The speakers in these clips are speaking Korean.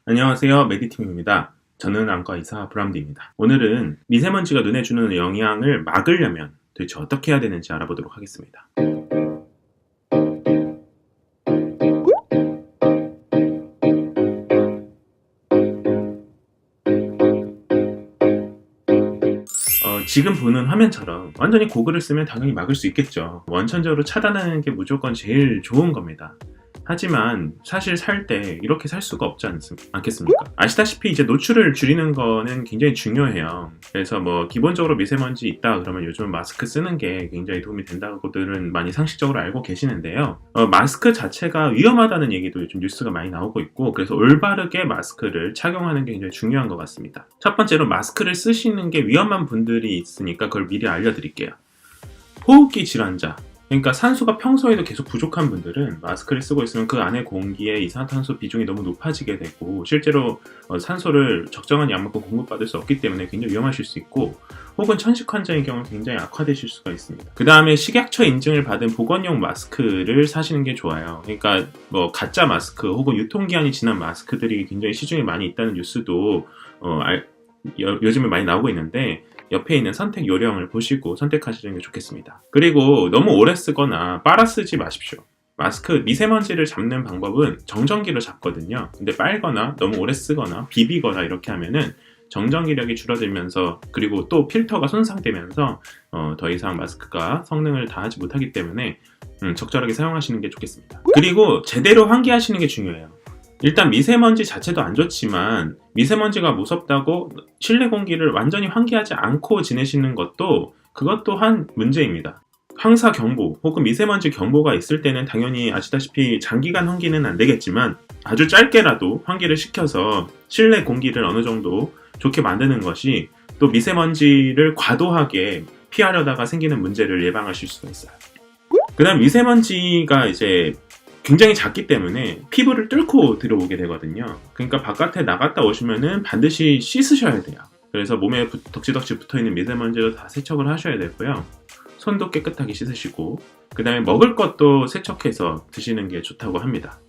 안녕하세요. 메디팀입니다. 저는 안과 의사 브람디입니다. 오늘은 미세먼지가 눈에 주는 영향을 막으려면 도대체 어떻게 해야 되는지 알아보도록 하겠습니다. 지금 보는 화면처럼 완전히 고글을 쓰면 당연히 막을 수 있겠죠. 원천적으로 차단하는 게 무조건 제일 좋은 겁니다. 하지만 사실 살 때 이렇게 살 수가 없지 않겠습니까? 아시다시피 이제 노출을 줄이는 거는 굉장히 중요해요. 그래서 뭐 기본적으로 미세먼지 있다 그러면 요즘 마스크 쓰는 게 굉장히 도움이 된다고들은 많이 상식적으로 알고 계시는데요. 마스크 자체가 위험하다는 얘기도 요즘 뉴스가 많이 나오고 있고, 그래서 올바르게 마스크를 착용하는 게 굉장히 중요한 것 같습니다. 첫 번째로 마스크를 쓰시는 게 위험한 분들이 있으니까 그걸 미리 알려드릴게요. 호흡기 질환자, 그러니까 산소가 평소에도 계속 부족한 분들은 마스크를 쓰고 있으면 그 안에 공기에 이산화탄소 비중이 너무 높아지게 되고, 실제로 산소를 적정한 양만큼 공급받을 수 없기 때문에 굉장히 위험하실 수 있고, 혹은 천식 환자의 경우는 굉장히 악화되실 수가 있습니다. 그 다음에 식약처 인증을 받은 보건용 마스크를 사시는 게 좋아요. 그러니까 뭐 가짜 마스크 혹은 유통기한이 지난 마스크들이 굉장히 시중에 많이 있다는 뉴스도 요즘에 많이 나오고 있는데, 옆에 있는 선택 요령을 보시고 선택하시는 게 좋겠습니다. 그리고 너무 오래 쓰거나 빨아 쓰지 마십시오. 마스크 미세먼지를 잡는 방법은 정전기로 잡거든요. 근데 빨거나 너무 오래 쓰거나 비비거나 이렇게 하면은 정전기력이 줄어들면서, 그리고 또 필터가 손상되면서 더 이상 마스크가 성능을 다하지 못하기 때문에 적절하게 사용하시는 게 좋겠습니다. 그리고 제대로 환기하시는 게 중요해요. 일단 미세먼지 자체도 안 좋지만 미세먼지가 무섭다고 실내 공기를 완전히 환기하지 않고 지내시는 것도 그것 또한 문제입니다. 황사 경보 혹은 미세먼지 경보가 있을 때는 당연히 아시다시피 장기간 환기는 안 되겠지만 아주 짧게라도 환기를 시켜서 실내 공기를 어느 정도 좋게 만드는 것이 또 미세먼지를 과도하게 피하려다가 생기는 문제를 예방하실 수가 있어요. 그 다음 미세먼지가 이제 굉장히 작기 때문에 피부를 뚫고 들어오게 되거든요. 그러니까 바깥에 나갔다 오시면은 반드시 씻으셔야 돼요. 그래서 몸에 덕지덕지 붙어있는 미세먼지를 다 세척을 하셔야 되고요. 손도 깨끗하게 씻으시고, 그 다음에 먹을 것도 세척해서 드시는 게 좋다고 합니다.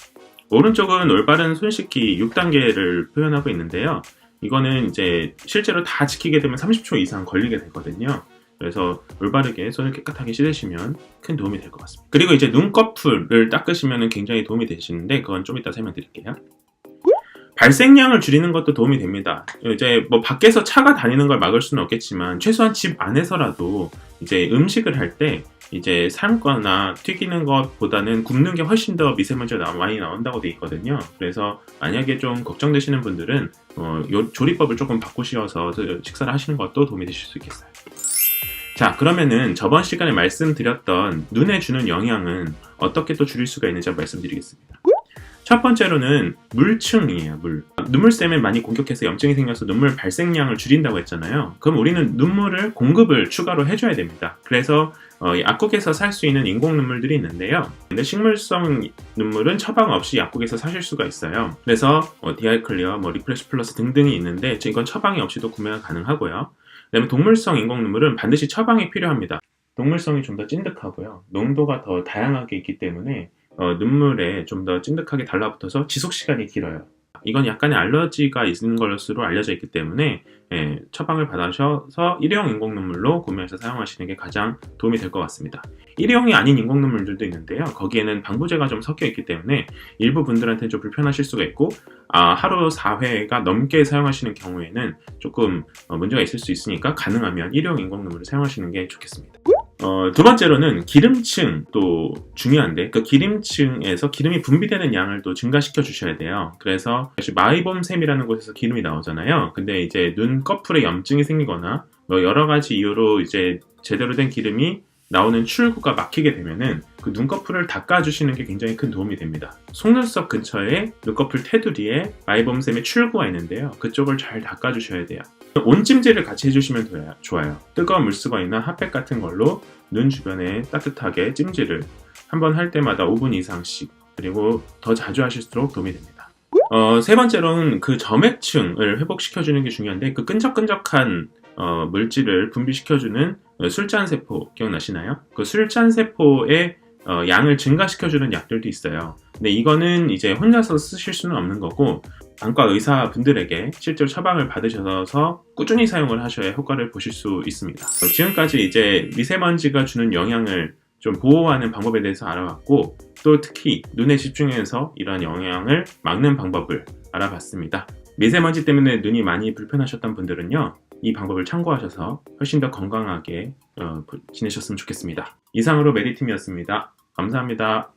오른쪽은 올바른 손 씻기 6단계를 표현하고 있는데요. 이거는 이제 실제로 다 지키게 되면 30초 이상 걸리게 되거든요. 그래서 올바르게 손을 깨끗하게 씻으시면 큰 도움이 될 것 같습니다. 그리고 이제 눈꺼풀을 닦으시면 굉장히 도움이 되시는데, 그건 좀 이따 설명드릴게요. 발생량을 줄이는 것도 도움이 됩니다. 이제 뭐 밖에서 차가 다니는 걸 막을 수는 없겠지만 최소한 집 안에서라도 이제 음식을 할 때 이제 삶거나 튀기는 것보다는 굽는 게 훨씬 더 미세먼지가 많이 나온다고 되어 있거든요. 그래서 만약에 좀 걱정되시는 분들은 요 조리법을 조금 바꾸셔서 식사를 하시는 것도 도움이 되실 수 있겠어요. 자, 그러면은 저번 시간에 말씀드렸던 눈에 주는 영향은 어떻게 또 줄일 수가 있는지 말씀드리겠습니다. 첫 번째로는 물층이에요. 눈물샘에 많이 공격해서 염증이 생겨서 눈물 발생량을 줄인다고 했잖아요. 그럼 우리는 눈물을 공급을 추가로 해줘야 됩니다. 그래서 약국에서 살 수 있는 인공 눈물들이 있는데요. 근데 식물성 눈물은 처방 없이 약국에서 사실 수가 있어요. 그래서 디아이클리어, 리프레쉬 플러스 등등이 있는데 이건 처방이 없이도 구매가 가능하고요. 그다음에 동물성 인공 눈물은 반드시 처방이 필요합니다. 동물성이 좀 더 찐득하고요. 농도가 더 다양하게 있기 때문에 눈물에 좀 더 찐득하게 달라붙어서 지속시간이 길어요. 이건 약간의 알러지가 있는 것으로 알려져 있기 때문에 처방을 받으셔서 일회용 인공 눈물로 구매해서 사용하시는 게 가장 도움이 될 것 같습니다. 일회용이 아닌 인공 눈물들도 있는데요. 거기에는 방부제가 좀 섞여 있기 때문에 일부 분들한테는 좀 불편하실 수가 있고, 하루 4회가 넘게 사용하시는 경우에는 조금 문제가 있을 수 있으니까 가능하면 일회용 인공 눈물을 사용하시는 게 좋겠습니다. 두 번째로는 기름층도 중요한데, 그 기름층에서 기름이 분비되는 양을 또 증가시켜 주셔야 돼요. 그래서 마이봄샘이라는 곳에서 기름이 나오잖아요. 근데 이제 눈꺼풀에 염증이 생기거나 여러 가지 이유로 이제 제대로 된 기름이 나오는 출구가 막히게 되면은 그 눈꺼풀을 닦아주시는 게 굉장히 큰 도움이 됩니다. 속눈썹 근처에 눈꺼풀 테두리에 마이봄샘의 출구가 있는데요. 그쪽을 잘 닦아주셔야 돼요. 온찜질을 같이 해주시면 좋아요. 뜨거운 물수건이나 핫팩 같은 걸로 눈 주변에 따뜻하게 찜질을 한번 할 때마다 5분 이상씩, 그리고 더 자주 하실수록 도움이 됩니다. 세 번째로는 그 점액층을 회복시켜주는 게 중요한데, 그 끈적끈적한 물질을 분비시켜주는 술잔세포 기억나시나요? 그 술잔세포의 양을 증가시켜주는 약들도 있어요. 근데 이거는 이제 혼자서 쓰실 수는 없는 거고, 안과 의사분들에게 실제로 처방을 받으셔서 꾸준히 사용을 하셔야 효과를 보실 수 있습니다. 지금까지 이제 미세먼지가 주는 영향을 좀 보호하는 방법에 대해서 알아봤고, 또 특히 눈에 집중해서 이러한 영향을 막는 방법을 알아봤습니다. 미세먼지 때문에 눈이 많이 불편하셨던 분들은요, 이 방법을 참고하셔서 훨씬 더 건강하게 지내셨으면 좋겠습니다. 이상으로 메디팀이었습니다. 감사합니다.